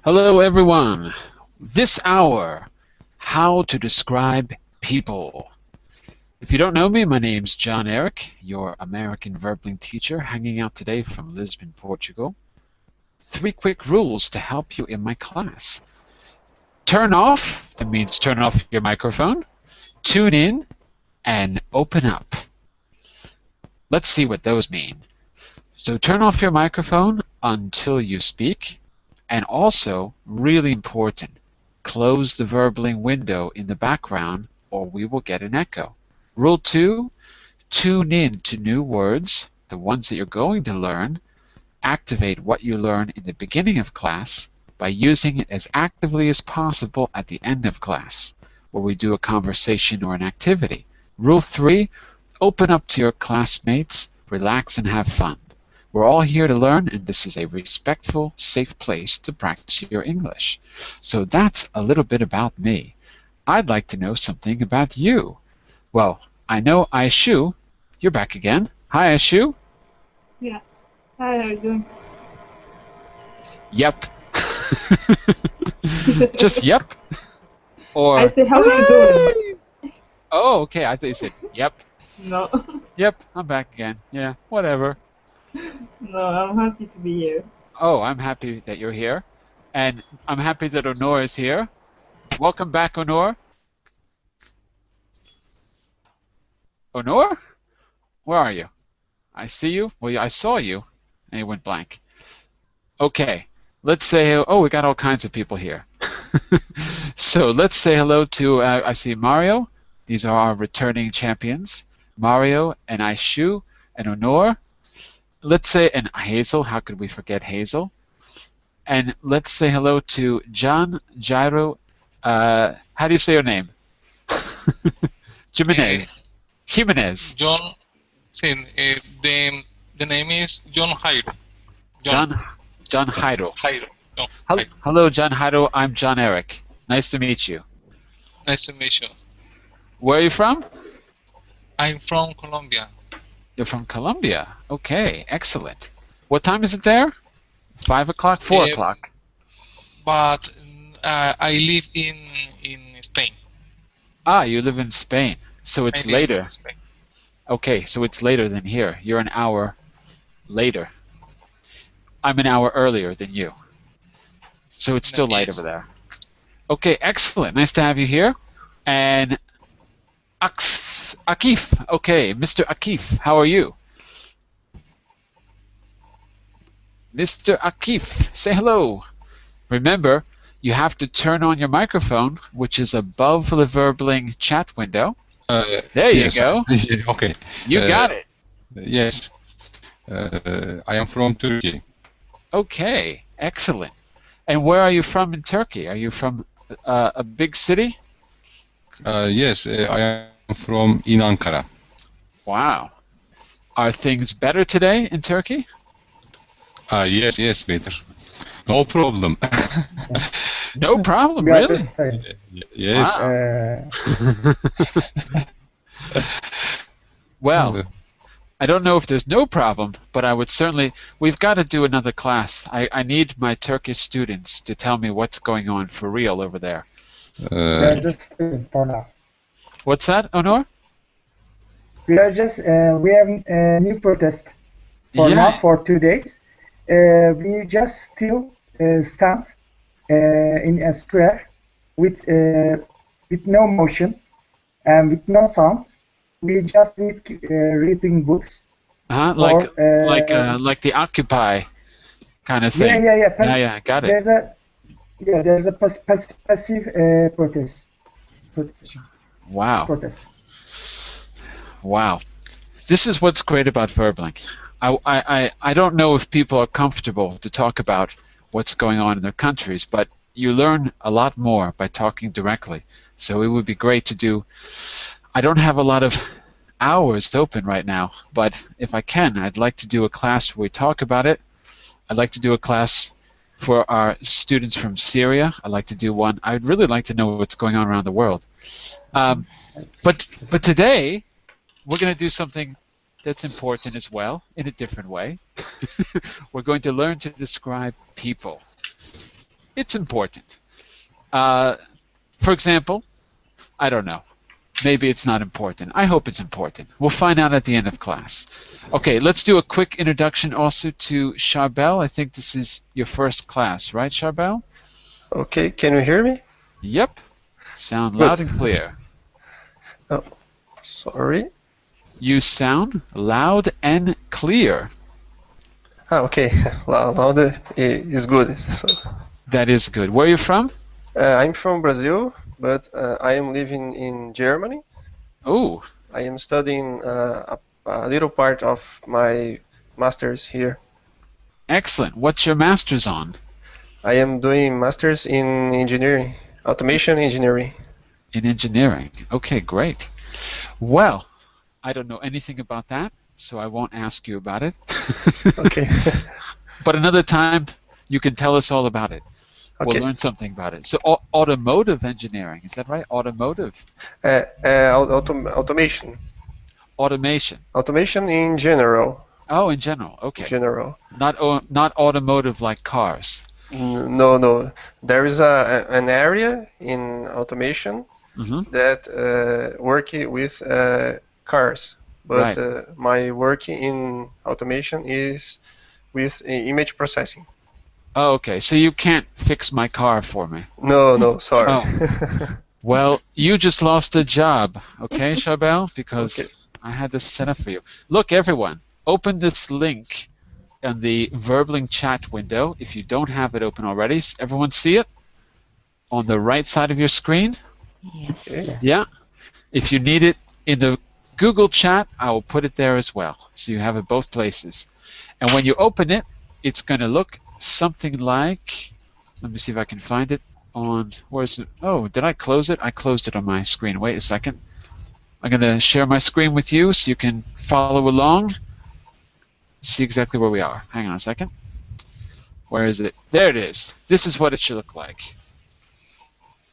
Hello everyone. This hour, how to describe people. If you don't know me, my name's Jon-Eric, your American Verbling teacher, hanging out today from Lisbon, Portugal. 3 quick rules to help you in my class. Turn off, that means turn off your microphone, tune in, and open up. Let's see what those mean. So turn off your microphone until you speak, and also, really important, close the Verbling window in the background or we will get an echo. Rule 2, tune in to new words, the ones that you're going to learn. Activate what you learn in the beginning of class by using it as actively as possible at the end of class, where we do a conversation or an activity. Rule 3, open up to your classmates, relax and have fun. We're all here to learn, and this is a respectful, safe place to practice your English. So that's a little bit about me. I'd like to know something about you. Well, I know Aishu. You're back again. Hi, Aishu. Yeah. Hi, how are you doing? Yep. Just yep? Or I said, how are you doing? oh, okay. I thought you said yep. No. Yep, I'm back again. Yeah, whatever. No, I'm happy to be here. Oh, I'm happy that you're here. And I'm happy that Honor is here. Welcome back, Honor. Honor? Where are you? I see you. Well, I saw you. And you went blank. Okay. Let's say, oh, we got all kinds of people here. So let's say hello to, I see Mario. These are our returning champions. Mario and Aishu and Honor. Let's say, and Hazel, how could we forget Hazel? And let's say hello to John Gyro, how do you say your name? Jimenez. Jimenez. John, the name is John Jairo. John Jairo. Jairo. No, Hello, John Jairo. I'm Jon-Eric. Nice to meet you. Nice to meet you. Where are you from? I'm from Colombia. You're from Colombia. Okay, excellent. What time is it there? 5 o'clock? 4 o'clock? But I live in Spain. Ah, you live in Spain. So it's later. Okay, so it's later than here. You're an hour later. I'm an hour earlier than you. So it's still light over there. Okay, excellent. Nice to have you here. And Akif. Okay, Mr. Akif, how are you? Mr. Akif, say hello. Remember, you have to turn on your microphone, which is above the Verbling chat window. There you go. Okay. You got it. Yes. I am from Turkey. Okay, excellent. And where are you from in Turkey? Are you from a big city? Yes, I am from Ankara. Wow. Are things better today in Turkey? Yes, better. No problem. No problem, really? Yes. Well, I don't know if there's no problem, but I would certainly, we've got to do another class. I need my Turkish students to tell me what's going on for real over there. Just for now. What's that, Honor? We are just, we have a new protest for now for 2 days. We just still stand in a square with no motion and with no sound. We just reading books. Like the Occupy kind of thing. Yeah, got it. There's a passive protest. Wow. Protest. Wow. This is what's great about Verbling. I don't know if people are comfortable to talk about what's going on in their countries, but you learn a lot more by talking directly. So it would be great to do. I don't have a lot of hours open right now, but if I can, I'd like to do a class where we talk about it. I'd like to do a class for our students from Syria. I'd like to do one. I'd really like to know what's going on around the world. But today, we're going to do something that's important as well, in a different way. We're going to learn to describe people. It's important. For example, I don't know. Maybe it's not important. I hope it's important. We'll find out at the end of class. Okay, let's do a quick introduction also to Charbel. I think this is your first class, right, Charbel? Okay, can you hear me? Yep. Sound Good. loud and clear. Oh, sorry. You sound loud and clear. Okay. Loud is good. So, That is good. Where are you from? I'm from Brazil, but I am living in Germany. Oh, I am studying a little part of my master's here. excellent. What's your master's on? I am doing master's in engineering, automation engineering. In engineering. Okay, great. Well, I don't know anything about that, so I won't ask you about it. Okay. But another time, you can tell us all about it. Okay. We'll learn something about it. So, automotive engineering, is that right? Automotive. Automation. Automation. Automation in general. Oh, in general. Okay. General. Not automotive like cars. No. There is an area in automation that work with cars, but Right. my work in automation is with image processing. Oh, okay. So you can't fix my car for me. No, sorry. Oh. Well, you just lost a job, okay, Charbel? Because Okay. I had this set up for you. Look, everyone, open this link in the Verbling chat window. If you don't have it open already, everyone see it? On the right side of your screen? Yes. Okay. Yeah. If you need it in the Google chat, I will put it there as well. So you have it both places. And when you open it, it's going to look something like, let me see if I can find it on, where's it? Oh, did I close it? I closed it on my screen. Wait a second. I'm going to share my screen with you so you can follow along. See exactly where we are. Hang on a second. Where is it? There it is. This is what it should look like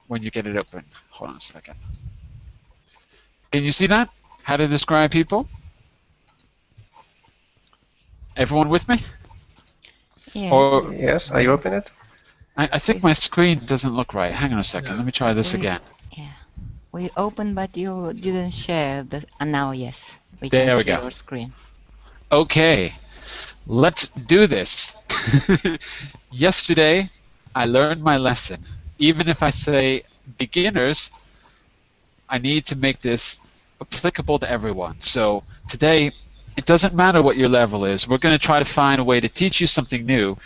when you get it open. Hold on a second. Can you see that? How to describe people? Everyone with me? Yes. Or Yes, I open it. I think my screen doesn't look right. Hang on a second. Let me try this again. Yeah. We open, but you didn't share the. Now, yes. There can we see go. your screen. Okay, let's do this. Yesterday, I learned my lesson. Even if I say beginners, I need to make this applicable to everyone. So today, it doesn't matter what your level is. We're going to try to find a way to teach you something new,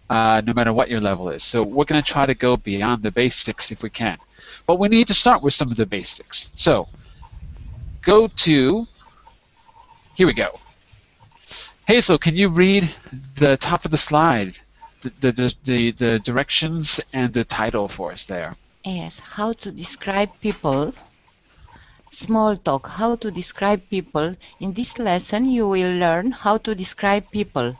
no matter what your level is. So we're going to try to go beyond the basics if we can. But we need to start with some of the basics. So go to, here we go. Hazel, can you read the top of the slide, the directions and the title for us there? Yes. How to describe people. Small talk. How to describe people. In this lesson, you will learn how to describe people.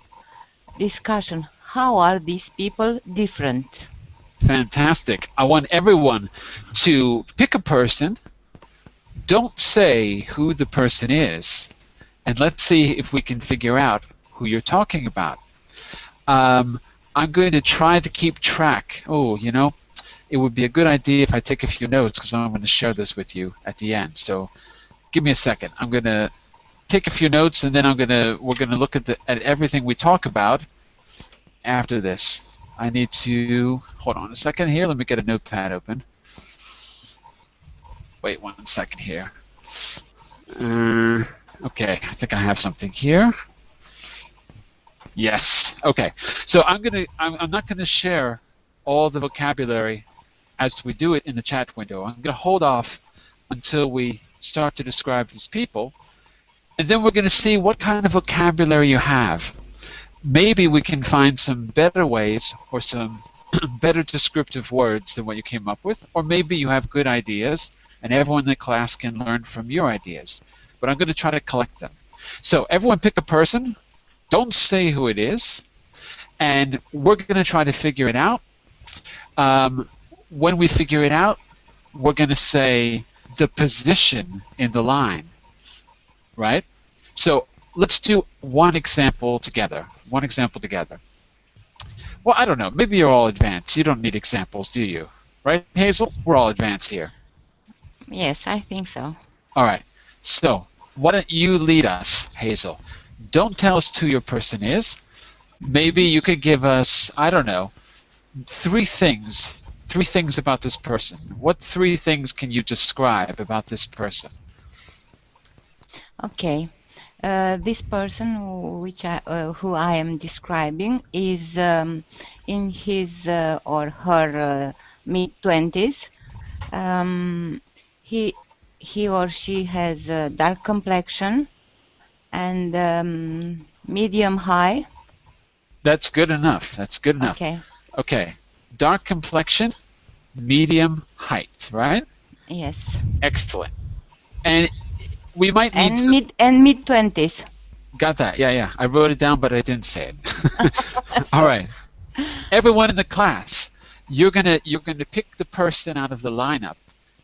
Discussion. How are these people different? Fantastic. I want everyone to pick a person. Don't say who the person is. And let's see if we can figure out who you're talking about. I'm going to try to keep track. Oh, you know, it would be a good idea if I take a few notes because I'm going to share this with you at the end. So give me a second. I'm going to take a few notes and then we're going to look at everything we talk about after this. I need to, hold on a second here. Let me get a notepad open. Wait 1 second here. Okay, I think I have something here. Yes. Okay. So I'm not gonna share all the vocabulary as we do it in the chat window. I'm gonna hold off until we start to describe these people, and then we're gonna see what kind of vocabulary you have. Maybe we can find some better ways or some better descriptive words than what you came up with, or maybe you have good ideas and everyone in the class can learn from your ideas. But I'm going to try to collect them. So everyone pick a person. Don't say who it is. and we're going to try to figure it out. When we figure it out, we're going to say the position in the line, right? So let's do one example together. One example together. Well, I don't know. Maybe you're all advanced. You don't need examples, do you? Right, Hazel? We're all advanced here. Yes, I think so. All right. So why don't you lead us, Hazel? Don't tell us who your person is. Maybe you could give us, I don't know, three things about this person. What three things can you describe about this person? Okay. This person who I am describing is in his or her mid-20s. He or she has a dark complexion and medium high. That's good enough. That's good enough. Okay. Okay. Dark complexion, medium height, right? Yes. Excellent. And we might need mid-20s. Got that? Yeah. I wrote it down, but I didn't say it. All right. Everyone in the class, you're gonna pick the person out of the lineup.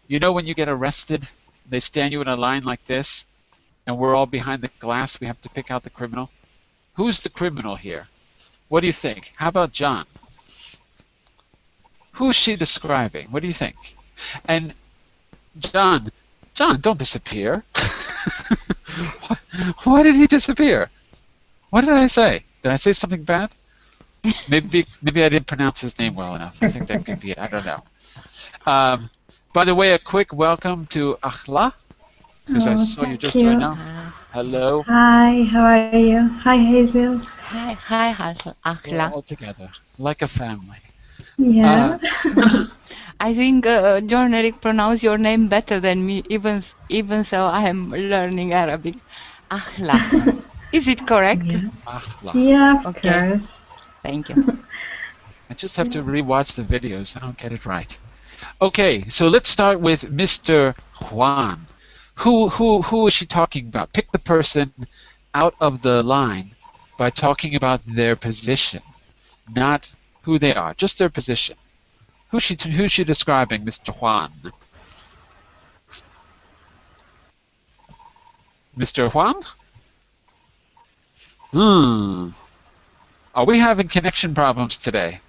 You know when you get arrested, they stand you in a line like this, and we're all behind the glass. We have to pick out the criminal. Who's the criminal here? What do you think? How about John? Who's she describing? What do you think? And John, don't disappear. Why did he disappear? What did I say? Did I say something bad? Maybe I didn't pronounce his name well enough. I think that could be it. I don't know. By the way, a quick welcome to Akhla, because I saw you just joined now. Hello. Hi, how are you? Hi, Hazel. Hi, We're Akhla. all together, like a family. Yeah. I think Jon-Eric pronounced your name better than me, even so I am learning Arabic. Akhla. Is it correct? Yeah, Akhla. yeah, of Okay. course. Thank you. I just have to rewatch the videos. I don't get it right. Okay, so let's start with Mr. Juan. Who is she talking about? Pick the person out of the line by talking about their position, not who they are, just their position. Who's she describing, Mr. Juan? Mr. Juan? Are we having connection problems today?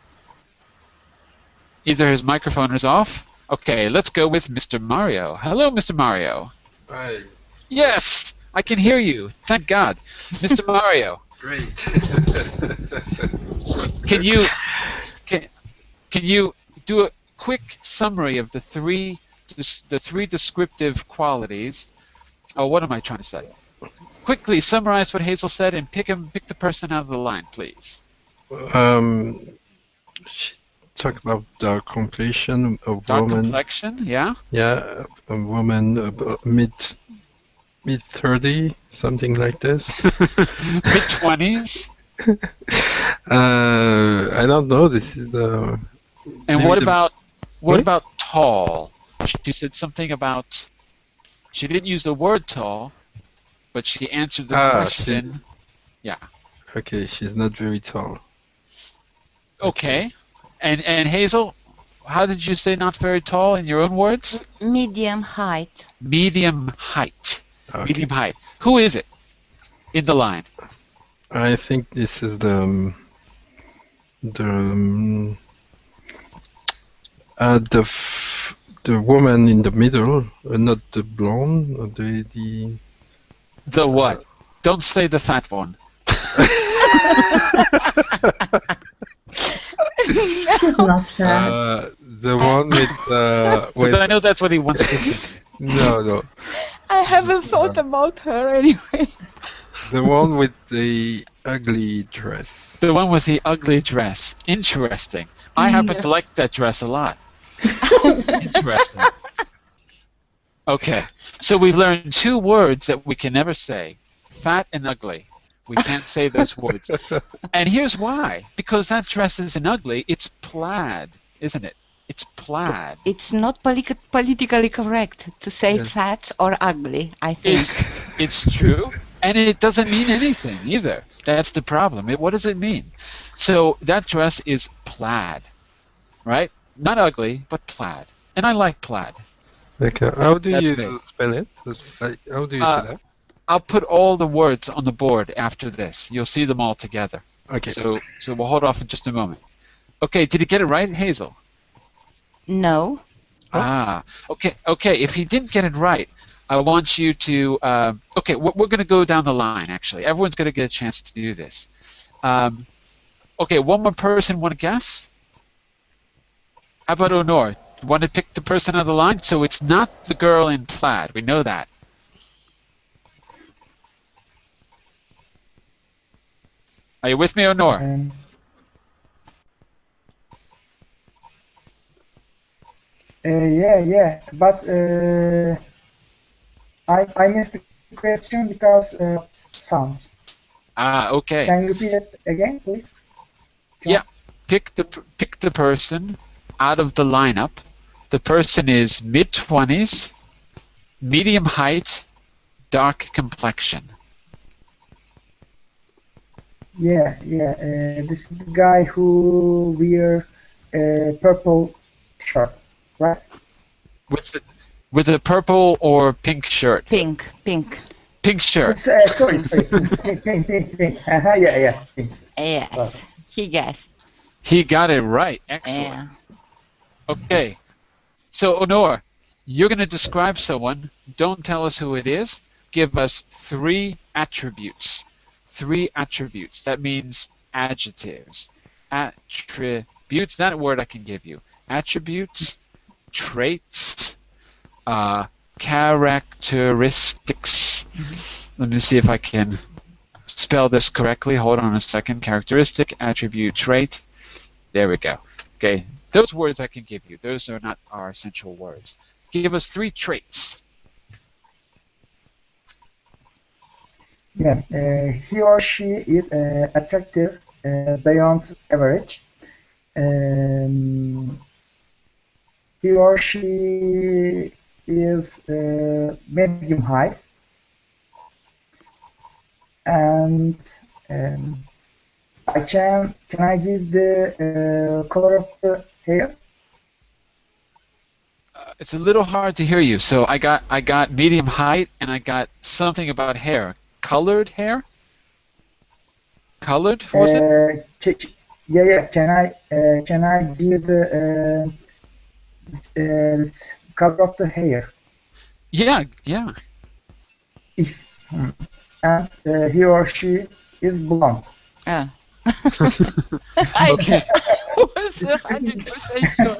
Either his microphone is off. Okay, let's go with Mr. Mario. Hello, Mr. Mario. Hi. Yes, I can hear you. Thank God. Mr. Mario. Great. Can you do a quick summary of the three descriptive qualities? Oh, what am I trying to say? Quickly summarize what Hazel said and pick the person out of the line, please. Talk about dark complexion, a Dark woman. complexion, yeah. Yeah, a woman mid 30, something like this. Mid-20s. I don't know. This is the. And maybe what about tall? She said something about. She didn't use the word tall, but she answered the question. Yeah. Okay, she's not very tall. Okay. And Hazel, how did you say not very tall in your own words? Medium height. Medium height. Okay. Medium height. Who is it in the line? I think this is the woman in the middle, not the blonde, The what? Don't say the fat one. She's not fat. the one with Because I know that's what he wants to say. no, I haven't thought about her anyway. the one with the ugly dress. The one with the ugly dress. Interesting. I happen to like that dress a lot. Interesting. Okay. So we've learned two words that we can never say. Fat and ugly. We can't say those words. And here's why. Because that dress isn't ugly. It's plaid, isn't it? It's plaid. It's not politically correct to say fat or ugly, I think. It's true. And it doesn't mean anything either. That's the problem. What does it mean? So that dress is plaid, right? Not ugly, but plaid. And I like plaid. Okay. How do That's you me. spell it? Like, how do you say that? I'll put all the words on the board after this. You'll see them all together. Okay. So we'll hold off in just a moment. Okay, did he get it right, Hazel? No. Ah, okay. If he didn't get it right, I want you to. Okay, we're going to go down the line. Actually, everyone's going to get a chance to do this. Okay, one more person want to guess? How about Honor? Want to pick the person on the line? So it's not the girl in plaid. We know that. Are you with me, Honor? Yeah. But I missed the question because sound. Ah, okay. Can you repeat it again, please? John? Yeah. Pick the person out of the lineup. The person is mid-20s, medium height, dark complexion. Yeah. This is the guy who wear purple shirt, right? With a purple or pink shirt. Pink. Pink shirt. Sorry. Pink. Yeah. Pink. Yes. He guessed. He got it right. Excellent. Yeah. Okay. So, Honor, you're going to describe someone. Don't tell us who it is. Give us 3 attributes. 3 attributes. That means adjectives. Attributes. That word I can give you. Attributes, traits, characteristics. Let me see if I can spell this correctly. Hold on a second. Characteristic, attribute, trait. There we go. Okay. Those words I can give you. Those are not our essential words. Give us 3 traits. Yeah, he or she is attractive beyond average. He or she is medium height, and can I give the color of the hair? It's a little hard to hear you. So I got medium height, and I got something about hair. Colored hair? Colored? Was it? Yeah. Can I give the color of the hair? Yeah. And he or she is blonde. Ah. Okay. was 100% sure.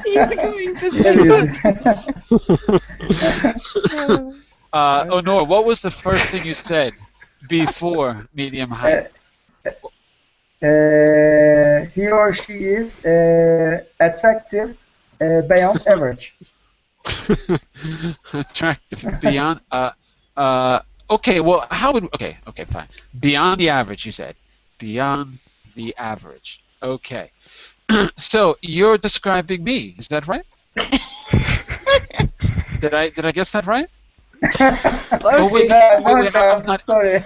He's going to say Honor, what was the first thing you said before medium height? He or she is attractive beyond average. Attractive beyond. Okay. Well, how would? Okay. Fine. Beyond the average, you said. Beyond the average. Okay. So you're describing me. Is that right? Did I guess that right? Oh wait, I'm not. Sorry.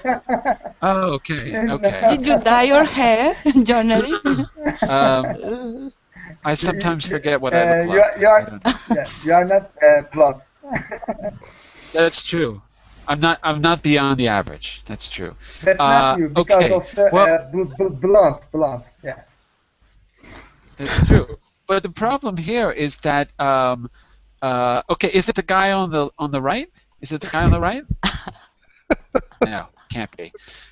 Oh, okay. Did you dye your hair, Jon-Eric? I sometimes forget what I look like. You are not blonde. That's true. I'm not beyond the average. That's true. That's not you because okay. of the blonde. Yeah. That's true. But the problem here is that okay, is it the guy on the right? Is it the guy on the right? No, can't be.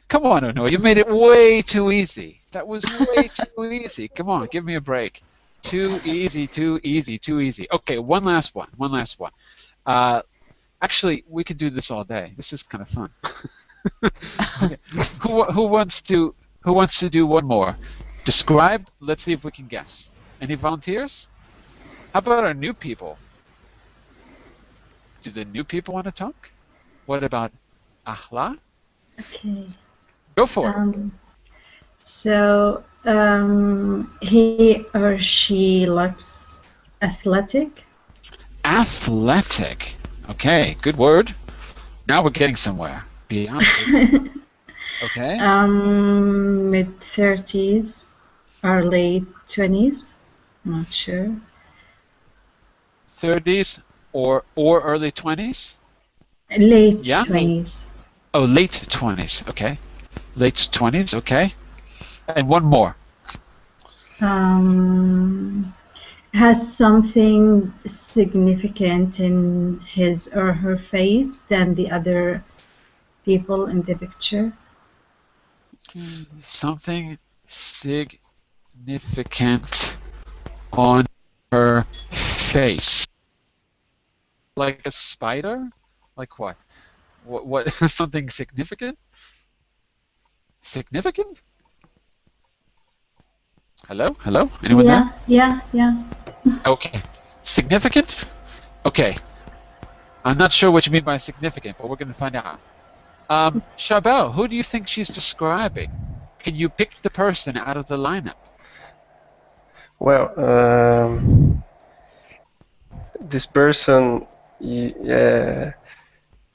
Come on, Ono, you made it way too easy. That was way too easy. Come on, give me a break. Too easy. Okay, one last one. Actually, we could do this all day. This is kind of fun. Okay. Who wants to do one more? Describe. Let's see if we can guess. Any volunteers? How about our new people? Do the new people want to talk? What about Ahla? Okay. Go for it. So he or she looks athletic. Athletic. Okay, good word. Now we're getting somewhere. Beyond. Okay. Mid-30s or late 20s. Not sure. 30s or early 20s? Late Yeah? 20s. Oh, late 20s. Okay. Late 20s. Okay. And one more. Has something significant in his or her face than the other people in the picture. Something significant on her face. Like a spider? Like what? What something significant? Significant? Hello? Hello? Anyone there? Yeah. Okay. Significant? Okay. I'm not sure what you mean by significant, but we're going to find out. Chabelle, who do you think she's describing? Can you pick the person out of the lineup? Well, this person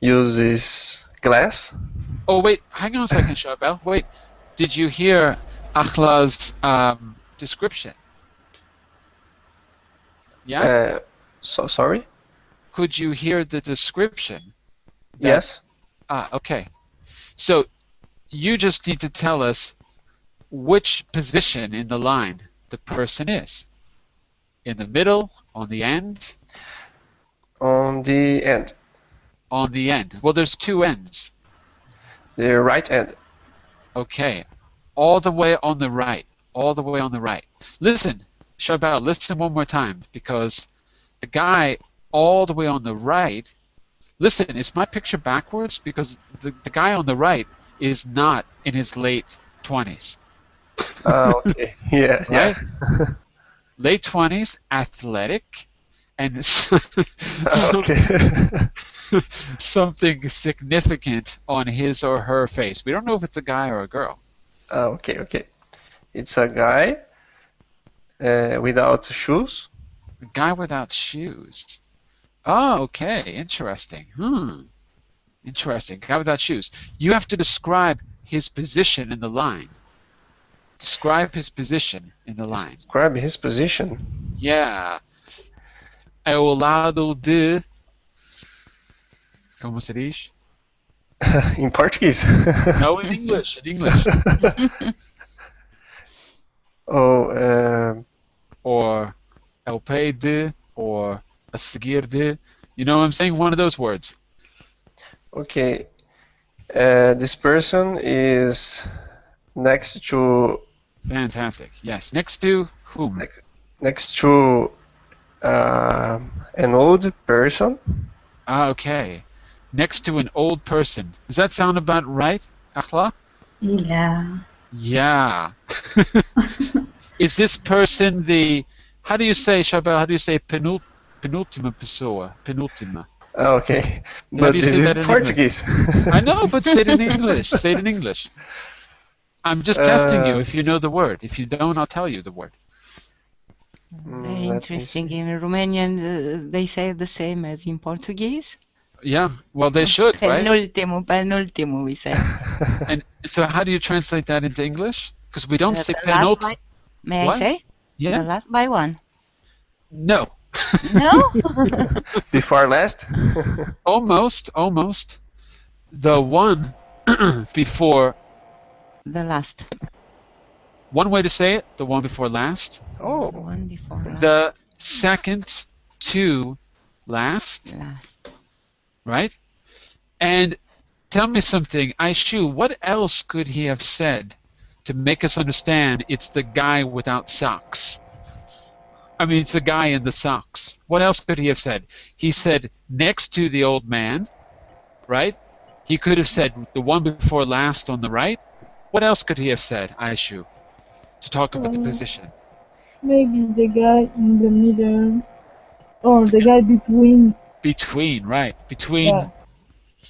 uses glass. Oh, wait. Hang on a second, Chabelle. Wait. Did you hear Akhla's description? Yeah? Sorry? Could you hear the description? Yes. Okay. So you just need to tell us which position in the line the person is. In the middle, on the end? On the end. On the end. Well, there's two ends. The right end. Okay. All the way on the right. All the way on the right. Listen, Chabelle, listen one more time, because the guy all the way on the right, listen, is my picture backwards? Because the guy on the right is not in his late 20s. Okay. Yeah. Right? Late 20s, athletic, and Okay. something significant on his or her face. We don't know if it's a guy or a girl. Okay. It's a guy without shoes. A guy without shoes. Oh, okay. Interesting. Interesting. Guy without shoes. You have to describe his position in the line. Describe his position in the line. Describe his position. Yeah. Ao lado de... Como se diz? In Portuguese? No, in English. In English. Or ao pé de, or a seguir de. You know what I'm saying? One of those words. Okay. This person is next to... Fantastic. Yes. Next to whom? Next to an old person. Okay. Next to an old person. Does that sound about right, Akhla? Yeah. Yeah. Is this person the... How do you say, Chabelle, how do you say penultima pessoa? Penultima. Okay. But this is Portuguese. I know, but say it in English. Say it in English. I'm just testing you if you know the word. If you don't, I'll tell you the word. Very interesting. In Romanian, they say the same as in Portuguese. Yeah, well, they should, right? Penultimo, we say. And so how do you translate that into English? Because we don't say The penult. last May What? I say? Yeah. The last by one. No. No? Before last? Almost. The one before... The last. One way to say it, the one before last. Oh. The one before last. The second to last. Last. Right? And tell me something, Aishu, what else could he have said to make us understand it's the guy without socks? I mean, it's the guy in the socks. What else could he have said? He said next to the old man, right? He could have said the one before last on the right. What else could he have said, Aishu, to talk about the position? Maybe the guy in the middle, or the guy between. Between, right? Between. Yeah,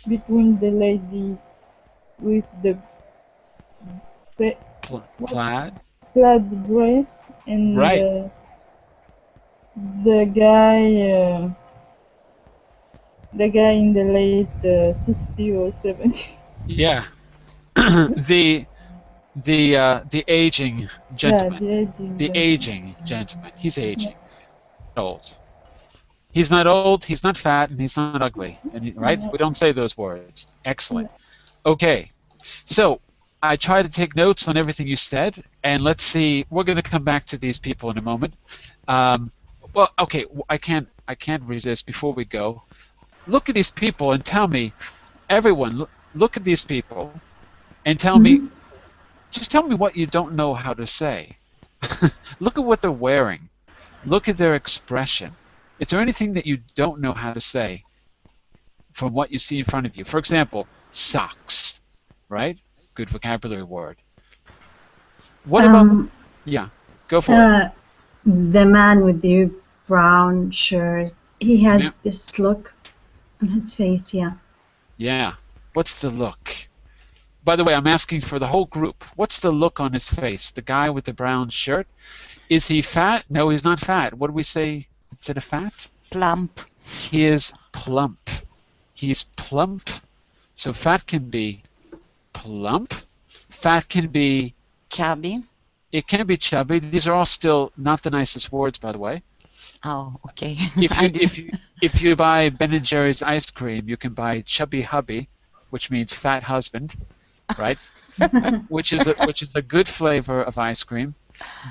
between the lady with the plaid dress and right. The guy in the late 60 or 70. Yeah. the the aging gentleman. Yeah, The aging gentleman. He's aging. Old. He's not old, he's not fat, and he's not ugly. Right? We don't say those words. Excellent. Okay. So I tried to take notes on everything you said, and let's see. We're going to come back to these people in a moment. Well, okay. I can't resist before we go. Look at these people and tell me, everyone, look at these people and tell me, just tell me what you don't know how to say. Look at what they're wearing. Look at their expression. Is there anything that you don't know how to say from what you see in front of you? For example, socks, right? Good vocabulary word. What about, yeah, go for it. The man with the brown shirt, he has this look on his face, yeah. Yeah. What's the look? By the way, I'm asking for the whole group. What's the look on his face? The guy with the brown shirt? Is he fat? No, he's not fat. What do we say instead of fat? Plump. He is plump. He's plump. So fat can be plump. Fat can be chubby. It can be chubby. These are all still not the nicest words, by the way. Oh, okay. If you buy Ben and Jerry's ice cream, you can buy Chubby Hubby, which means fat husband, right? which is a good flavor of ice cream,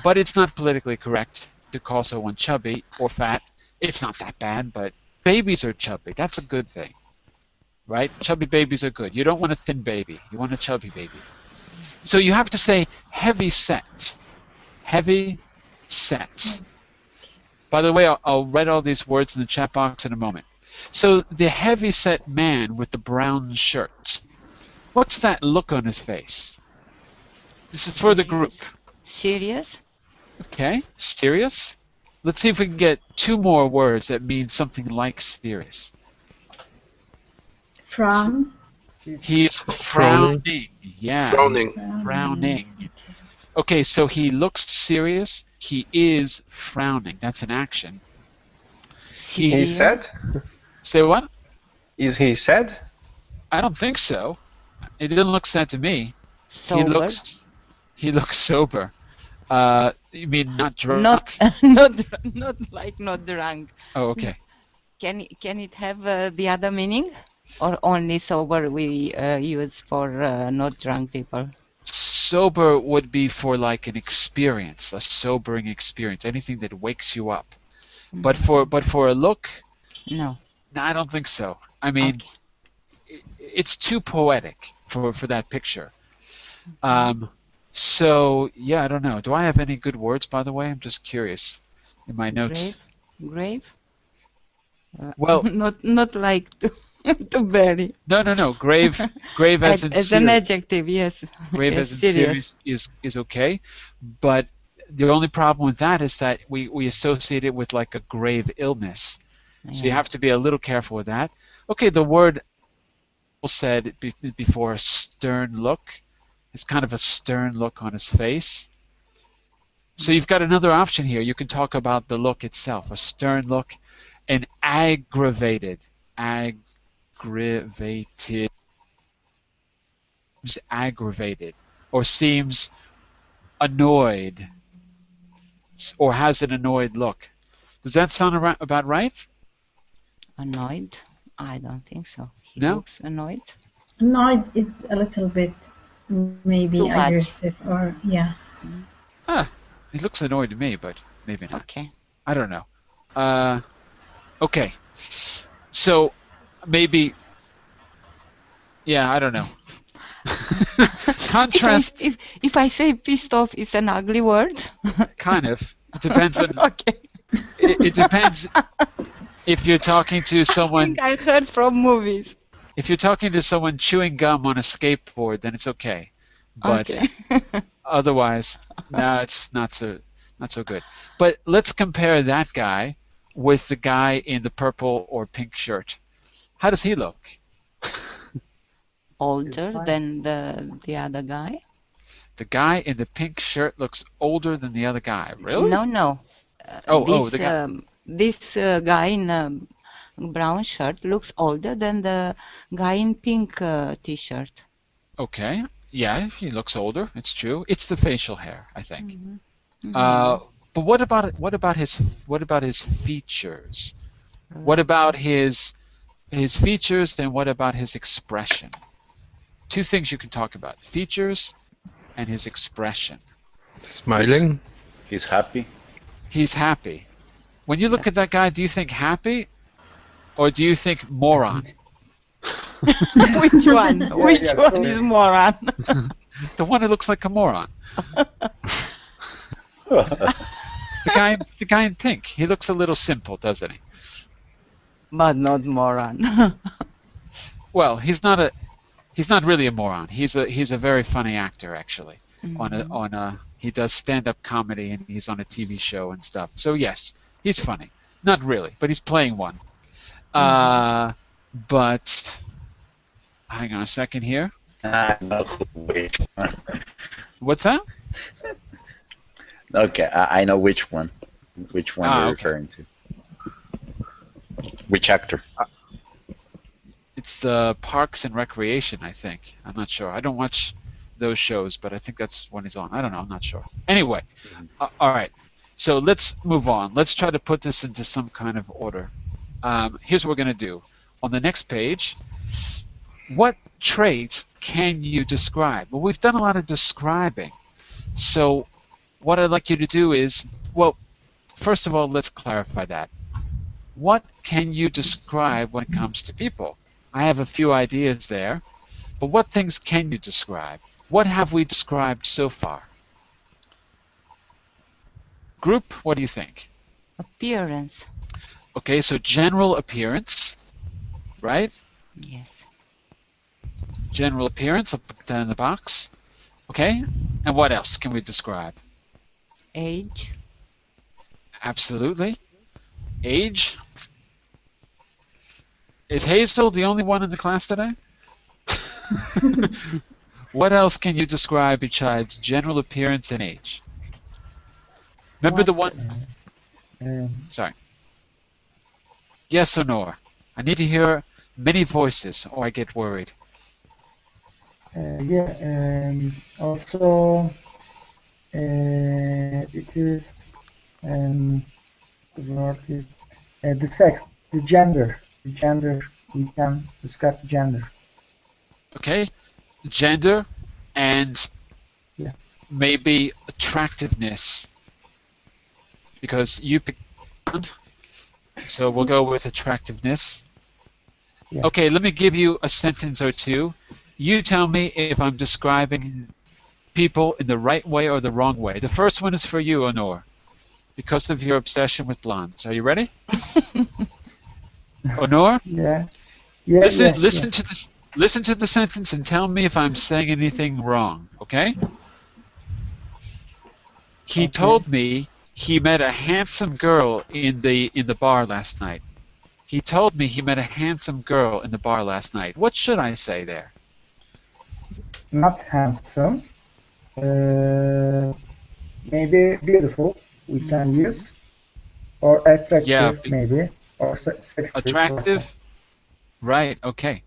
but it's not politically correct to call someone chubby or fat. It's not that bad, but babies are chubby. That's a good thing, right? Chubby babies are good. You don't want a thin baby. You want a chubby baby. So you have to say heavy set. Heavy set. By the way, I'll read all these words in the chat box in a moment. So the heavy set man with the brown shirt. What's that look on his face? This is for the group. Serious? Okay, serious. Let's see if we can get two more words that mean something like serious. Frown. He's frowning. Yeah. Frowning. Frowning. Okay, so he looks serious. He is frowning. That's an action. He said? Say what? Is he sad? I don't think so. It didn't look sad to me. Sober? He looks sober. You mean not drunk? Not like not drunk. Oh, okay. Can it have the other meaning, or only sober we use for not drunk people? Sober would be for like an experience, a sobering experience, anything that wakes you up. But for a look, no, I don't think so. I mean, it's too poetic for that picture. So yeah, I don't know. Do I have any good words, by the way? I'm just curious in my notes. Grave. Well, not like to bury. No. Grave as in as serious. an adjective, yes. Grave as in serious is okay, but the only problem with that is that we associate it with like a grave illness. So you have to be a little careful with that. Okay, the word said before, stern look. It's kind of a stern look on his face. So you've got another option here. You can talk about the look itself, a stern look, an aggravated. Aggravated, or seems annoyed, or has an annoyed look. Does that sound about right? Annoyed? I don't think so. He No? looks annoyed. Annoyed, it's a little bit maybe Too much. aggressive, or yeah. He looks annoyed to me, but maybe not. Okay. I don't know. Okay. So maybe, yeah, I don't know. Contrast. If I say pissed off, it's an ugly word. Kind of. It depends on. Okay. It depends if you're talking to someone. I heard from movies. If you're talking to someone chewing gum on a skateboard, then it's okay. But otherwise, no, it's not so good. But let's compare that guy with the guy in the purple or pink shirt. How does he look? Older than the other guy? The guy in the pink shirt looks older than the other guy. Really? No. The guy. This guy in a brown shirt looks older than the guy in pink t-shirt. Okay. Yeah, he looks older. It's true. It's the facial hair, I think. Mm-hmm. But what about his features? What about his features, and what about his expression? Two things you can talk about: features and his expression. Smiling. He's happy. He's happy. When you look at that guy, do you think happy, or do you think moron? Which one? Which yeah, one so- is moron? The one who looks like a moron. The guy in pink. He looks a little simple, doesn't he? But not moron. Well, he's not really a moron. He's a very funny actor, actually. He does stand-up comedy, and he's on a TV show and stuff. So yes, he's funny. Not really, but he's playing one. But hang on a second here. I know which one. What's that? Okay, I know which one. Which one you're okay. referring to. Which actor? It's Parks and Recreation, I think. I'm not sure. I don't watch those shows, but I think that's when he's on. I don't know. I'm not sure. Anyway, all right. So let's move on. Let's try to put this into some kind of order. Here's what we're going to do. On the next page, what traits can you describe? Well, we've done a lot of describing. So what I'd like you to do is, well, first of all, let's clarify that. What can you describe when it comes to people? I have a few ideas there, but what things can you describe? What have we described so far? Group, what do you think? Appearance. Okay, so general appearance, right? Yes. General appearance, I'll put that in the box. Okay, and what else can we describe? Age. Absolutely. Age. Is Hazel the only one in the class today? What else can you describe besides general appearance and age? Remember the one... Sorry. Yes or no? I need to hear many voices or I get worried. Also, it is the word is the sex, the gender. The gender, we can describe the gender. Okay, gender and maybe attractiveness. Because you picked one, so we'll go with attractiveness. Yeah. Okay, let me give you a sentence or two. You tell me if I'm describing people in the right way or the wrong way. The first one is for you, Honor, because of your obsession with blondes. Are you ready? Honor? Yeah. Listen to this. Listen to the sentence and tell me if I'm saying anything wrong. Okay? He told me he met a handsome girl in the bar last night. He told me he met a handsome girl in the bar last night. What should I say there? Not handsome. Maybe beautiful. We can use, or attractive, maybe, or sexy. Attractive. Right. Okay.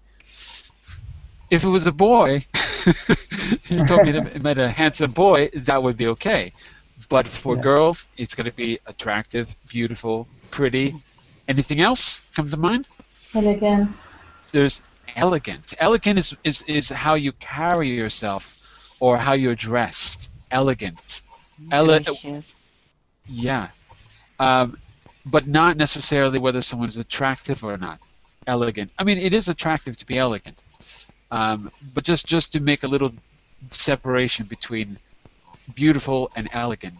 If it was a boy, he told me he met a handsome boy, that would be okay. But for a girl, it's going to be attractive, beautiful, pretty. Anything else come to mind? Elegant. There's elegant. Elegant is how you carry yourself or how you're dressed. Elegant. Yeah. But not necessarily whether someone is attractive or not. Elegant. I mean, it is attractive to be elegant. But just to make a little separation between beautiful and elegant.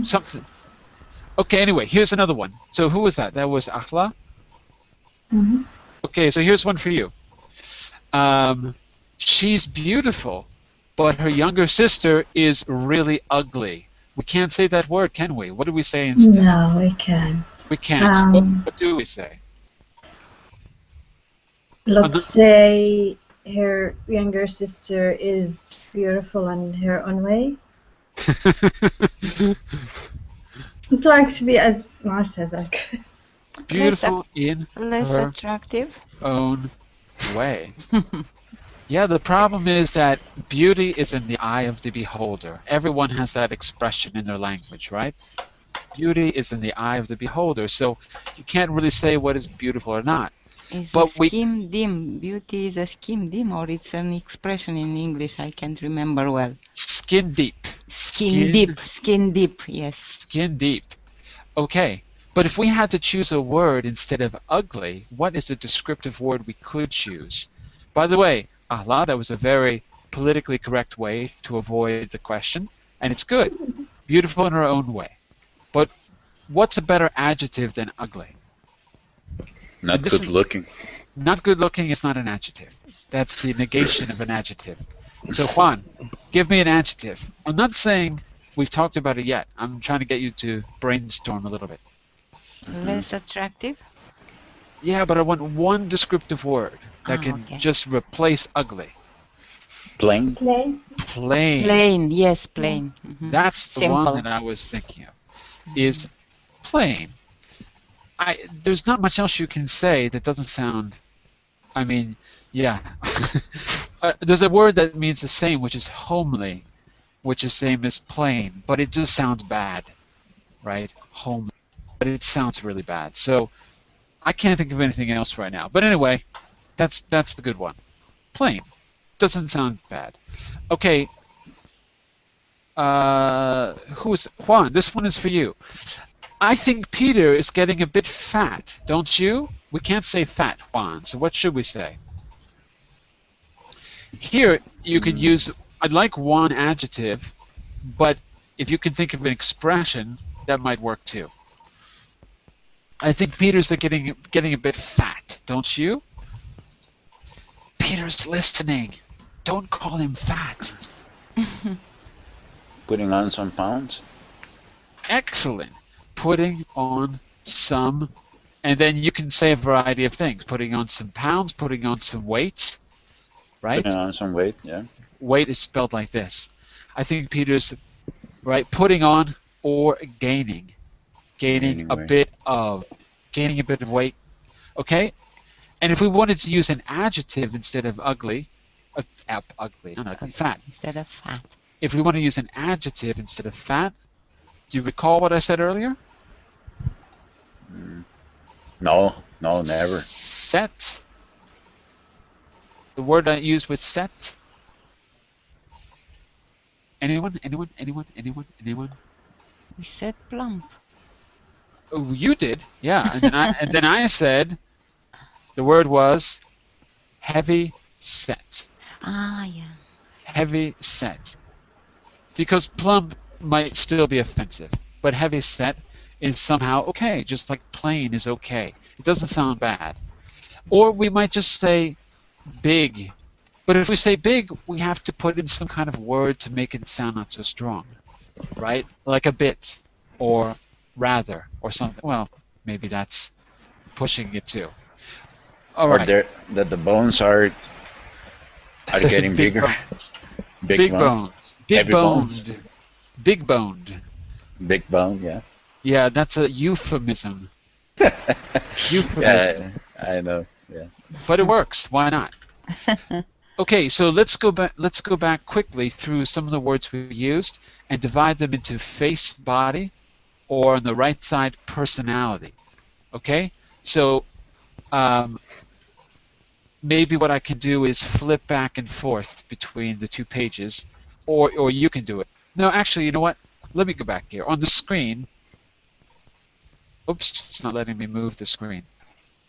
Something. Okay, anyway, here's another one. So who was that? That was Akhla? Mm-hmm. Okay, so here's one for you. She's beautiful, but her younger sister is really ugly. We can't say that word, can we? What do we say instead? No, we can't. We can't. What do we say? Let's say her younger sister is beautiful in her own way. I'm trying to be as nice as I could. Beautiful in less her attractive own way. Yeah, the problem is that beauty is in the eye of the beholder. Everyone has that expression in their language, right? Beauty is in the eye of the beholder, so you can't really say what is beautiful or not. Is a But we skim dim? Beauty is a skim dim, or it's an expression in English? I can't remember well. skin deep. Skin deep. Skin deep. Yes. Skin deep. Okay, but if we had to choose a word instead of ugly, what is the descriptive word we could choose? By the way, Allah, that was a very politically correct way to avoid the question, and it's good. Beautiful in her own way. But what's a better adjective than ugly? Not good looking. Not good looking is not an adjective. That's the negation of an adjective. So Juan, give me an adjective. I'm not saying we've talked about it yet. I'm trying to get you to brainstorm a little bit. Less attractive? Yeah, but I want one descriptive word that can just replace ugly. Plain? Plain. Plain. Plain, yes, plain. That's the Simple. one that I was thinking of. Is plain. There's not much else you can say that doesn't sound, I mean, yeah. There's a word that means the same, which is homely, which is same as plain, but it just sounds bad, right? Homely. But it sounds really bad. So I can't think of anything else right now. But anyway, that's the good one. Plain. Doesn't sound bad. Okay. Who's Juan? This one is for you. I think Peter is getting a bit fat, don't you? We can't say fat, Juan, so what should we say? Here, you could use, I'd like one adjective, but if you can think of an expression, that might work too. I think Peter's getting a bit fat, don't you? Peter's listening. Don't call him fat. Putting on some pounds? Excellent. Putting on some, and then you can say a variety of things. Putting on some pounds, putting on some weight, right? Putting on some weight, yeah. Weight is spelled like this. I think Peter's, right, putting on or gaining. Gaining a bit of weight, okay? And if we wanted to use an adjective instead of ugly, not ugly, fat. Instead of fat. If we want to use an adjective instead of fat, do you recall what I said earlier? No, never. Set. The word I use with set. Anyone? We said plump. Oh, you did, yeah. And then I said the word was heavy set. Ah, yeah. Heavy set. Because plump might still be offensive, but heavy set is somehow okay, just like plain is okay. It doesn't sound bad. Or we might just say big. But if we say big, we have to put in some kind of word to make it sound not so strong, right? Like a bit, or rather, or something. Well, maybe that's pushing it too. All right. Or that the bones are getting bigger. Bones. Big bones. Big boned. Big boned. Big bone, yeah. Yeah, that's a euphemism. Euphemism. Yeah, I know. Yeah. But it works. Why not? Okay, so let's go back quickly through some of the words we used and divide them into face, body, or on the right side, personality. Okay? So maybe what I can do is flip back and forth between the two pages, or you can do it. No, actually, you know what? Let me go back here. On the screen, oops, it's not letting me move the screen.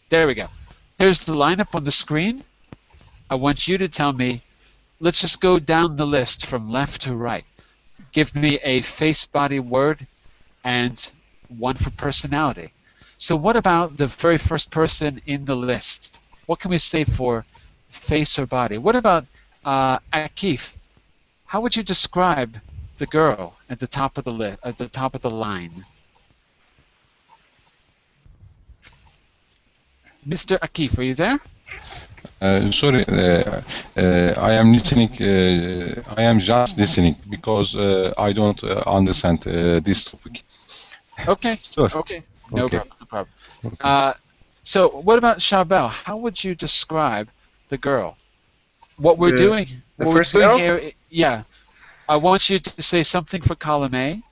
There we go. There's the lineup on the screen. I want you to tell me, let's just go down the list from left to right. Give me a face, body, word, and one for personality. So what about the very first person in the list? What can we say for face or body? What about Akif? How would you describe the girl at the top of the list, at the top of the line? Mr. Akif, are you there? Sorry, I am listening. I am just listening because I don't understand this topic. Okay. Sure. Okay. No Okay. problem. No problem. Okay. So what about Chabelle? How would you describe the girl? What we're doing, the what first we're doing girl? here, yeah, I want you to say something for column A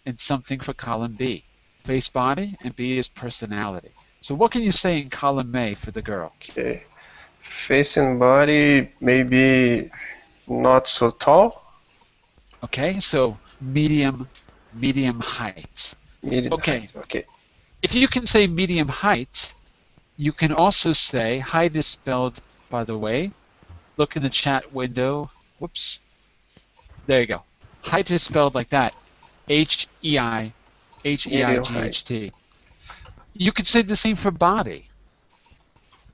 and something for column B. Face, body, and B is personality. So what can you say in column A for the girl? Okay. Face and body, maybe not so tall. Okay, so medium height. Medium Okay. height. Okay. If you can say medium height, you can also say, height is spelled, by the way, look in the chat window. Whoops. There you go. Height is spelled like that. H-E-I-G-H-T. You could say the same for body.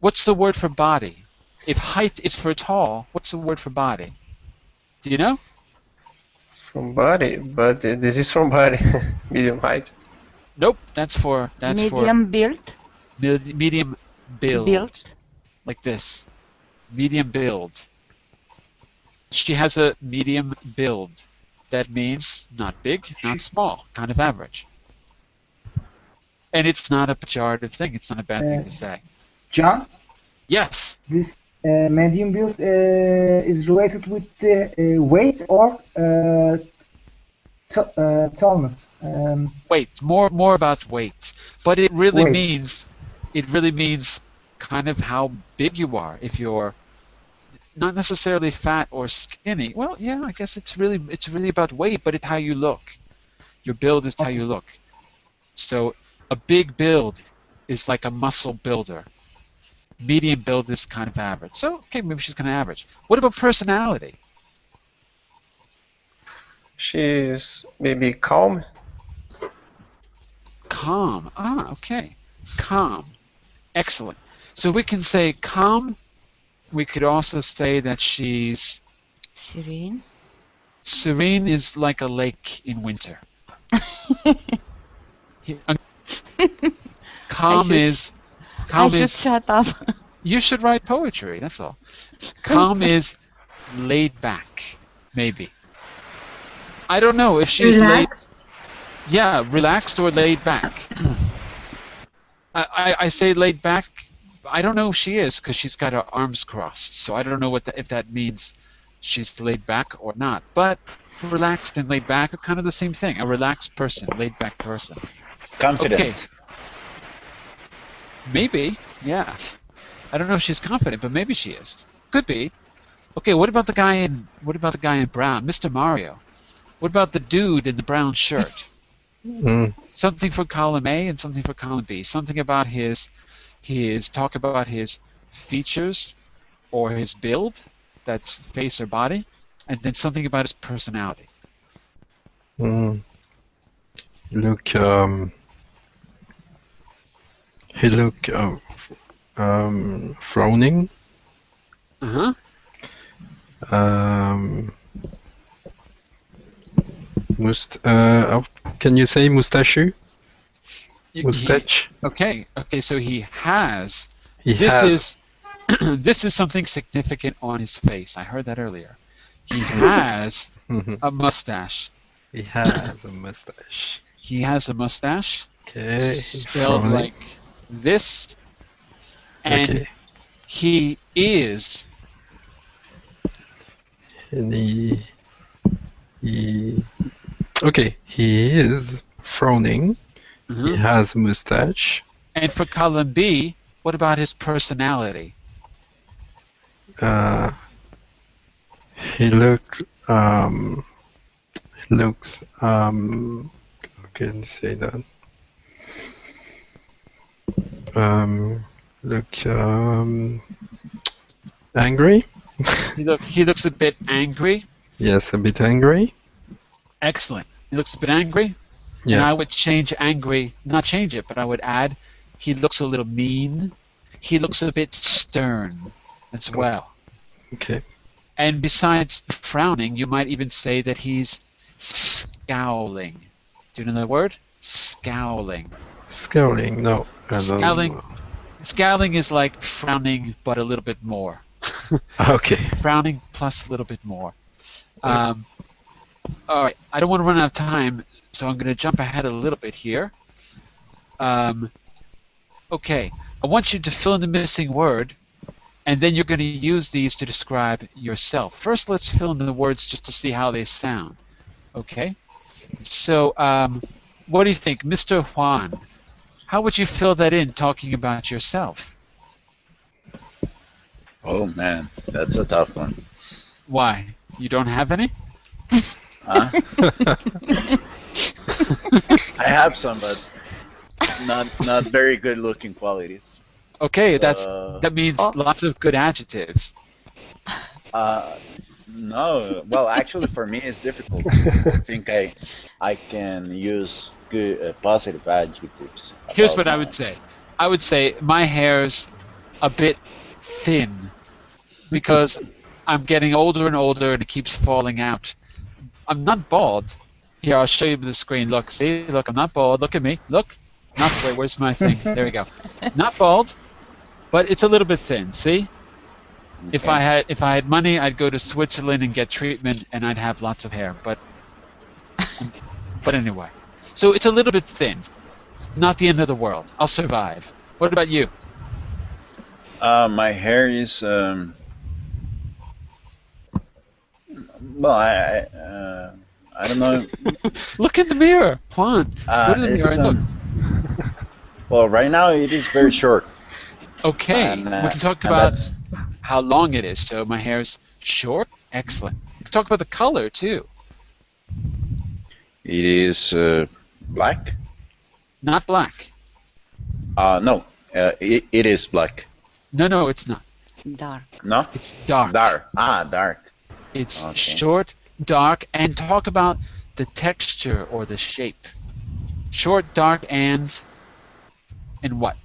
What's the word for body? If height is for tall, what's the word for body? Do you know? From body, but this is from body. Medium height. Nope. That's for Medium build. medium build. Build. Like this. Medium build. She has a medium build. That means not big, not small, kind of average. And it's not a pejorative thing. It's not a bad thing to say. John, Yes. this medium build is related with the weight or tallness. Weight. More about weight. But it really Weight. means kind of how big you are. If you're not necessarily fat or skinny. Well, yeah, I guess it's really about weight, but it's how you look. Your build is how you look. So a big build is like a muscle builder. Medium build is kind of average. So, okay, maybe she's kind of average. What about personality? She's maybe calm. Calm. Ah, okay. Calm. Excellent. So we can say calm. We could also say that she's... Serene. Serene is like a lake in winter. Calm is... I should shut up. You should write poetry, that's all. Calm is laid back, maybe. I don't know if she's Relaxed. Yeah, relaxed or laid back. I say laid back. I don't know if she is because she's got her arms crossed. So I don't know if that means she's laid back or not. But relaxed and laid back are kind of the same thing. A relaxed person, laid back person. Confident. Okay. Maybe, yeah. I don't know if she's confident, but maybe she is. Could be. Okay, what about the guy in brown, Mr. Mario? What about the dude in the brown shirt? Something for column A and something for column B. Something about talk about his features or his build, that's face or body, and then something about his personality. He look frowning. Uh-huh. Can you say mustache? Mustache. Okay, so he has. He this has. is this is something significant on his face. I heard that earlier. He has a mustache. He has a mustache. He has a mustache. Okay. Spelled frowning. like this. And Okay. he is. And okay, he is frowning. He has a mustache. And for column B, what about his personality? He looks how can I say that? Angry? He looks a bit angry. Yes, a bit angry. Excellent. He looks a bit angry. Yeah. And I would change angry, not change it, but I would add, he looks a little mean. He looks a bit stern as well. Okay. And besides frowning, you might even say that he's scowling. Do you know the word? Scowling. Scowling, no. I don't Scowling. know. Scowling is like frowning, but a little bit more. Okay. Frowning plus a little bit more. All right. I don't want to run out of time, so I'm going to jump ahead a little bit here. Okay. I want you to fill in the missing word and then you're going to use these to describe yourself. First, let's fill in the words just to see how they sound. Okay? So, what do you think, Mr. Juan? How would you fill that in talking about yourself? Oh man, that's a tough one. Why? You don't have any? Huh? I have some, but not very good looking qualities. Okay, So, that means lots of good adjectives. No, well, actually, for me, it's difficult. I think I can use good positive adjectives. Here's about what I my- would say. I would say my hair's a bit thin because I'm getting older and older and it keeps falling out. I'm not bald. Here, I'll show you the screen. Look, see? Look, I'm not bald. Look at me. Look. Wait, where's my thing? There we go. Not bald, but it's a little bit thin. See? If I had money, I'd go to Switzerland and get treatment, and I'd have lots of hair. But anyway, so it's a little bit thin. Not the end of the world. I'll survive. What about you? My hair is well, I don't know. Look in the mirror, Juan. Go to the mirror It's, and look. well, right now it is very short. Okay, And, we can talk and about that's- how long it is. So my hair's short. Excellent. We can talk about the color too. It is black. Not black. No, it is black. No, it's not. Dark. No, It's dark. dark. Dark. It's Okay. short, dark, and talk about the texture or the shape. Short, dark, and what?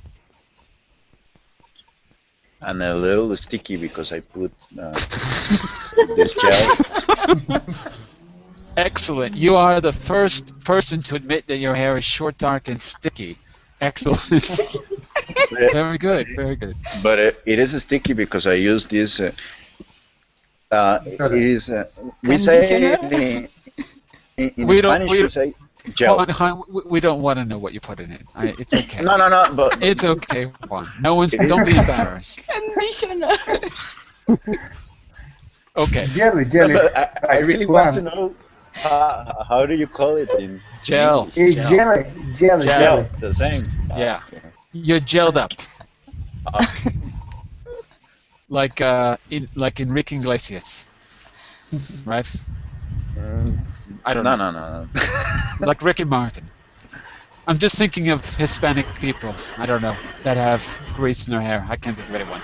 And a little sticky because I put this gel. Excellent. You are the first person to admit that your hair is short, dark, and sticky. Excellent. Very good. Very good. But it is sticky because I use this. It is. We say in We don't- Spanish we- we say gel. Juan, we don't want to know what you put in it. It's okay. No, but It's okay, Juan. Don't be embarrassed. Conditioner. Okay. Jelly. But I really Juan. want to know how do you call it in Gel. It's Gel. jelly. gel? The same. Yeah. You're gelled up. Like Enrique Iglesias. Right? I don't know. No. Like Ricky Martin. I'm just thinking of Hispanic people, I don't know, that have grease in their hair. I can't think of anyone.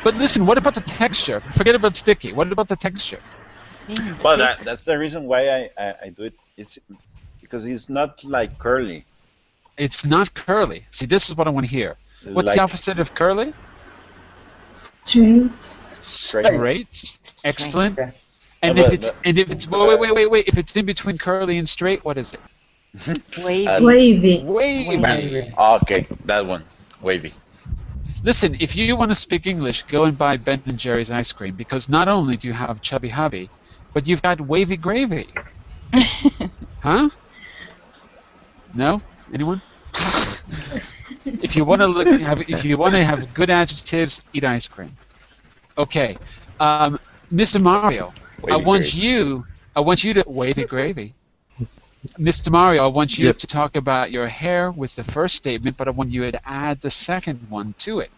But listen, what about the texture? Forget about sticky. What about the texture? Well, that's the reason why I do it. It's because it's not like curly. It's not curly. See, this is what I want to hear. What's Like- the opposite of curly? Straight. Straight. Excellent. Okay. And No, if but- it's but- and if it's wait. If it's in between curly and straight, what is it? Wavy. Wavy. Wavy. Okay, that one, wavy. Listen, if you want to speak English, go and buy Ben and Jerry's ice cream because not only do you have chubby hubby, but you've got wavy gravy. Huh? No? Anyone? If you want to have good adjectives, eat ice cream. Okay, Mr. Mario, I Wavy want gravy. you to wavy gravy. Mr. Mario, I want you Yep. to talk about your hair with the first statement, but I want you to add the second one to it.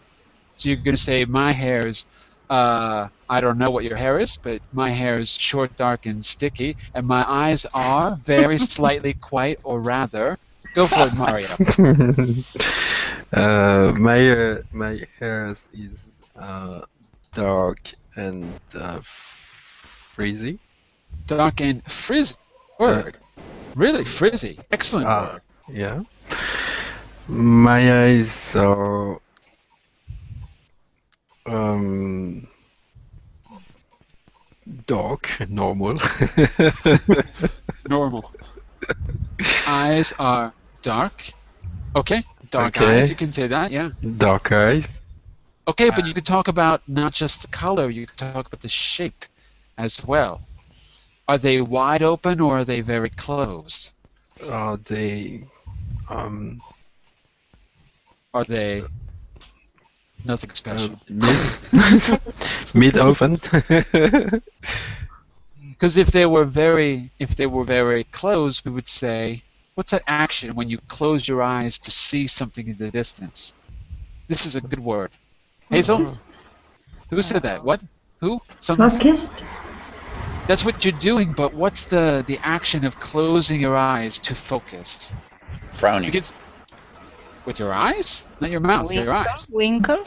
So you're going to say, my hair's, I don't know what your hair is, but my hair is short, dark, and sticky, and my eyes are very slightly quite, or rather. Go for it, Mario. My hair is dark and frizzy. Dark and frizzy. Word. Really, frizzy. Excellent word. Yeah. My eyes are dark, normal. Normal. Eyes are dark. Okay. Dark Okay. eyes, you can say that, yeah. Dark eyes. Okay, but you could talk about not just the color, you could talk about the shape as well. Are they wide open or are they very closed? Are they Are they Nothing special. Mid open. Because if they were very close, we would say, what's that action when you close your eyes to see something in the distance? This is a good word. Hazel? Who said that? What? Who? Someone. Focused. That's what you're doing, but what's the action of closing your eyes to focus? Frowning. With your eyes? Not your mouth, your eyes. Winkle?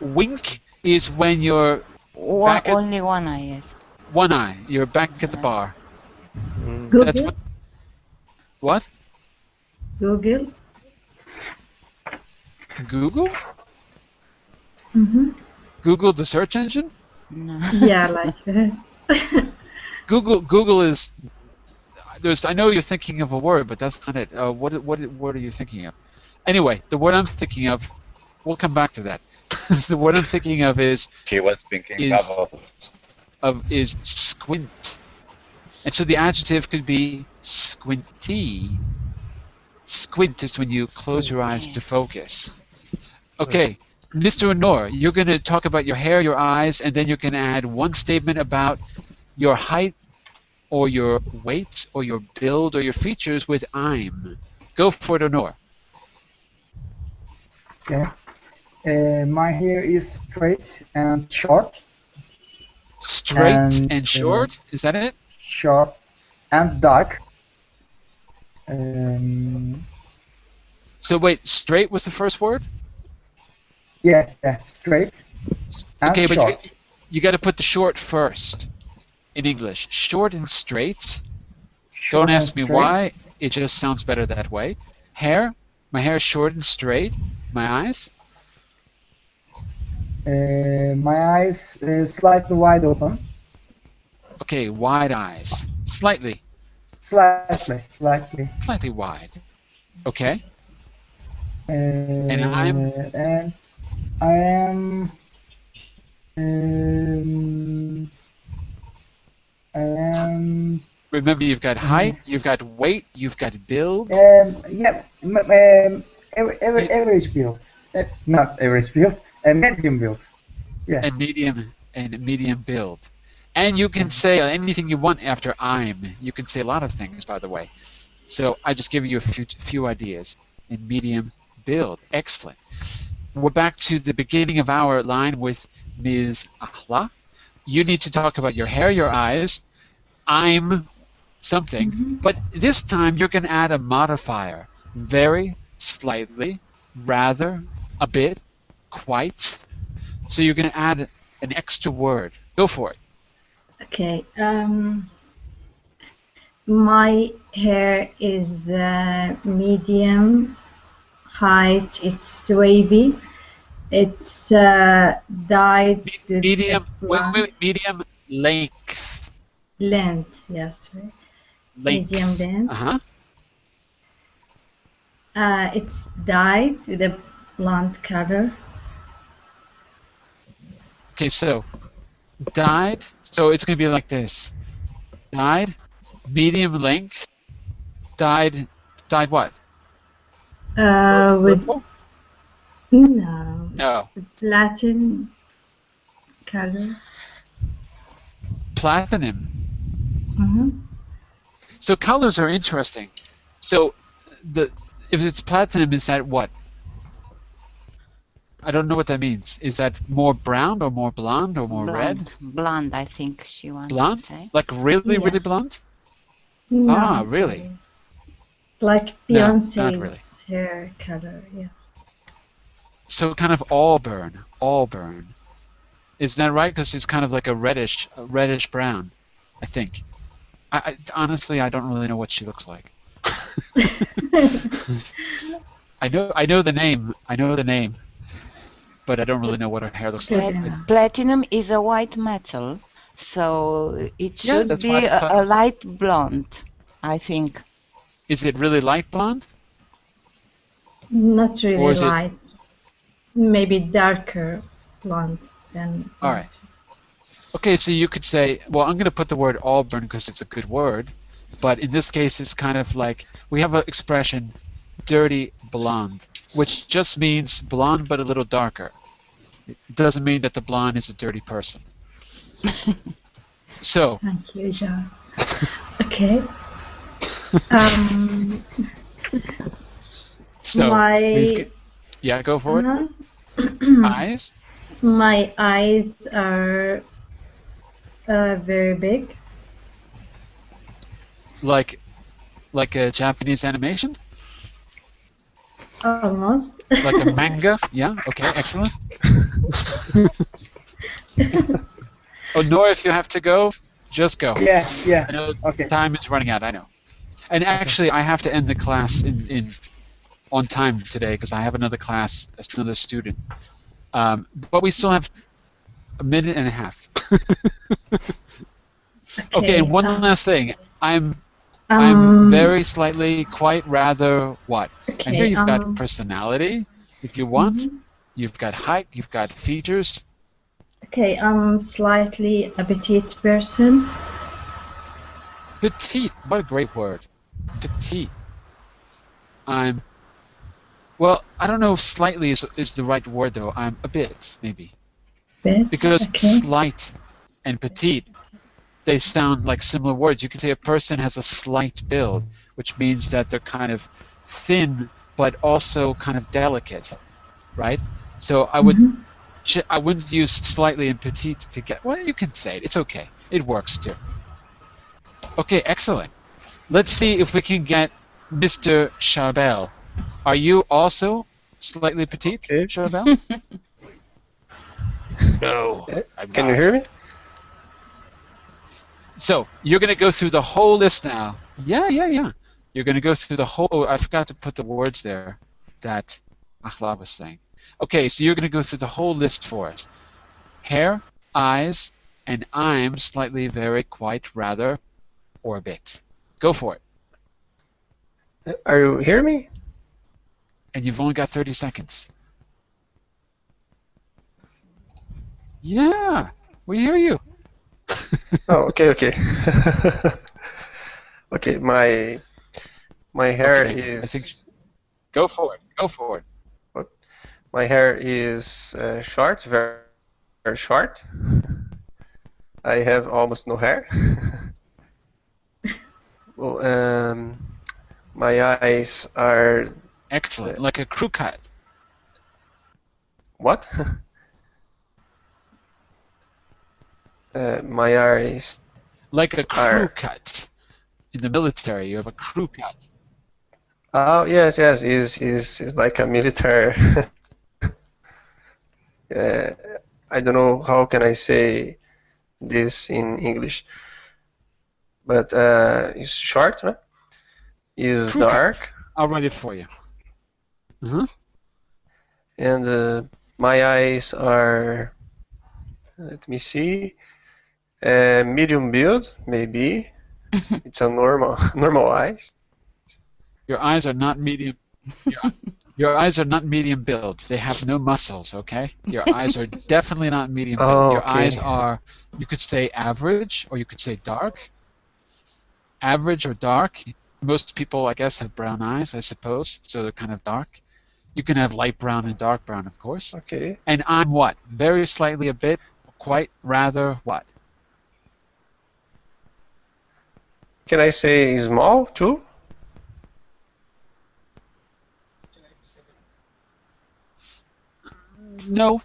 Wink is when you're Only one eye, yes. one eye. You're back at the bar. Google. That's what? Google. Google? Mm-hmm. Google the search engine? No. Yeah, like that. Google is. I know you're thinking of a word, but that's not it. What word are you thinking of? Anyway, the word I'm thinking of, we'll come back to that. The word I'm thinking of is. He was thinking is squint, and so the adjective could be squinty. Squint is when you close your eyes to focus. Okay, Mr. Honor, you're going to talk about your hair, your eyes, and then you're going to add one statement about your height or your weight or your build or your features with I'm. Go for it, Honor. Okay. My hair is straight and short. Straight and short? Is that it? Short and dark. So wait, straight was the first word? Yeah, straight and okay, short. But you got to put the short first in English. Short and straight. Don't ask me why. It just sounds better that way. Hair. My hair is short and straight. My eyes. My eyes slightly wide open. Okay, wide eyes. Slightly. Slightly wide. Okay. And I'm. I am. Remember, you've got height, you've got weight, you've got build. Yeah. Average build. Not average build. Medium build. Yeah. And medium build. And you can say anything you want after I'm. You can say a lot of things, by the way. So I just give you a few ideas. In medium build. Excellent. We're back to the beginning of our line with Ms. Ahla. You need to talk about your hair, your eyes. I'm something. But this time you're going to add a modifier. Very, slightly, rather, a bit, quite. So you're going to add an extra word. Go for it. Okay. My hair is medium height. It's wavy. It's dyed medium length. Length, yes, right. Length. Medium length. It's dyed with a blonde color. Okay, so dyed. So it's going to be like this. Dyed, medium length. Dyed what? With purple? No. Platinum color. Platinum. Mm-hmm. So colors are interesting. So if it's platinum, is that what? I don't know what that means. Is that more brown or more blonde or more red? Blonde, I think she wants blonde? to say. Like really, really blonde? No, really? Like Beyonce's no, really. Hair color, yeah. So kind of auburn. Is that right? Because it's kind of like a reddish brown, I think. Honestly, I don't really know what she looks like. I know the name, but I don't really know what her hair looks like. Platinum is a white metal, so it should be a light blonde, I think. Is it really light blonde? Not really light. Maybe darker blonde than. All right. Okay, so you could say, well, I'm going to put the word auburn because it's a good word, but in this case, it's kind of like we have an expression, dirty blonde, which just means blonde but a little darker. It doesn't mean that the blonde is a dirty person. So. Thank you, John. Okay. Um, So, yeah, go for it. Eyes? My eyes are very big. Like a Japanese animation? Almost. Like a manga? Yeah, okay, excellent. Oh, Nora, if you have to go, just go. Yeah. I know Okay. time is running out, I know. And actually, I have to end the class on time today because I have another class, another student. But we still have a minute and a half. Okay, and one last thing. I'm very slightly, quite rather what? Okay, And here you've got personality, if you want. You've got height, you've got features. Okay, I'm slightly a petite person. Petite, what a great word. Petite. Well, I don't know if slightly is the right word, though. I'm a bit, maybe. Bit? Because okay. slight and petite, they sound like similar words. You could say a person has a slight build, which means that they're kind of thin, but also kind of delicate, right? So I wouldn't use slightly and petite to get. Well, you can say it. It's okay. It works too. Okay, excellent. Let's see if we can get Mr. Charbel. Are you also slightly petite, Charbel? No. Can you hear me? So, you're going to go through the whole list now. Yeah. You're going to go through the whole... Oh, I forgot to put the words there that Akhla was saying. Okay, so you're going to go through the whole list for us. Hair, eyes, and I'm slightly, very, quite, rather, or a bit. Go for it. Are you hearing me? And you've only got 30 seconds. Yeah, we hear you. Oh, okay. Okay, my hair is... Go for it. My hair is short, very, very short. I have almost no hair. Well, my eyes are... Excellent, like a crew cut. What? My eyes... Like a crew cut. In the military, you have a crew cut. Oh, yes, is like a military... I don't know how can I say this in English, but it's short, right? Is crew dark. Cut. I'll write it for you. And my eyes are, let me see, medium build, maybe. It's a normal eyes. Your eyes are not medium. Your eyes are not medium build. They have no muscles, okay? Your eyes are definitely not medium build. Oh, Your eyes are, you could say average, or you could say dark. Average or dark. Most people, I guess, have brown eyes, I suppose, so they're kind of dark. You can have light brown and dark brown, of course. Okay. And I'm what? Very slightly a bit, quite, rather, what? Can I say small, too? No,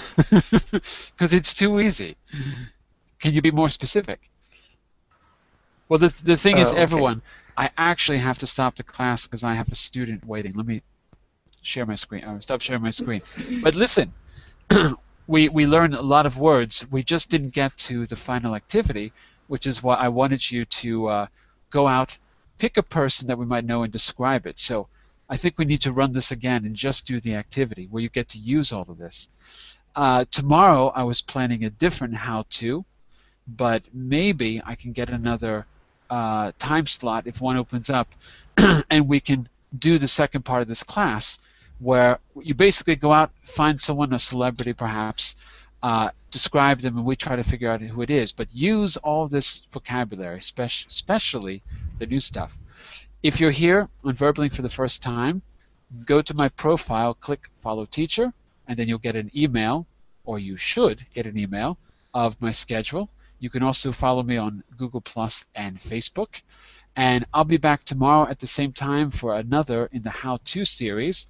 because it's too easy. Can you be more specific? Well, the thing is, okay. everyone, I actually have to stop the class because I have a student waiting. Let me share my screen. Stop sharing my screen. But listen, we learned a lot of words. We just didn't get to the final activity, which is why I wanted you to go out, pick a person that we might know and describe it. So I think we need to run this again and just do the activity where you get to use all of this. Tomorrow I was planning a different how-to, but maybe I can get another time slot if one opens up and we can do the second part of this class where you basically go out, find someone, a celebrity perhaps, describe them, and we try to figure out who it is, but use all this vocabulary, especially the new stuff. If you're here on Verbling for the first time, go to my profile, click Follow Teacher, and then you'll get an email, or you should get an email, of my schedule. You can also follow me on Google Plus and Facebook. And I'll be back tomorrow at the same time for another in the how-to series.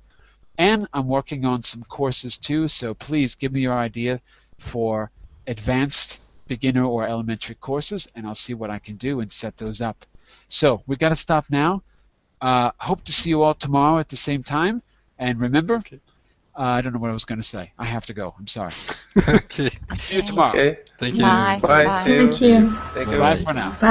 And I'm working on some courses too, so please give me your idea for advanced, beginner, or elementary courses, and I'll see what I can do and set those up. So we got to stop now. Hope to see you all tomorrow at the same time. And remember, I don't know what I was going to say. I have to go. I'm sorry. Okay. See you tomorrow. Okay. Thank you. Bye. Bye. Bye. See you. Thank you. Thank you. Bye for now. Bye.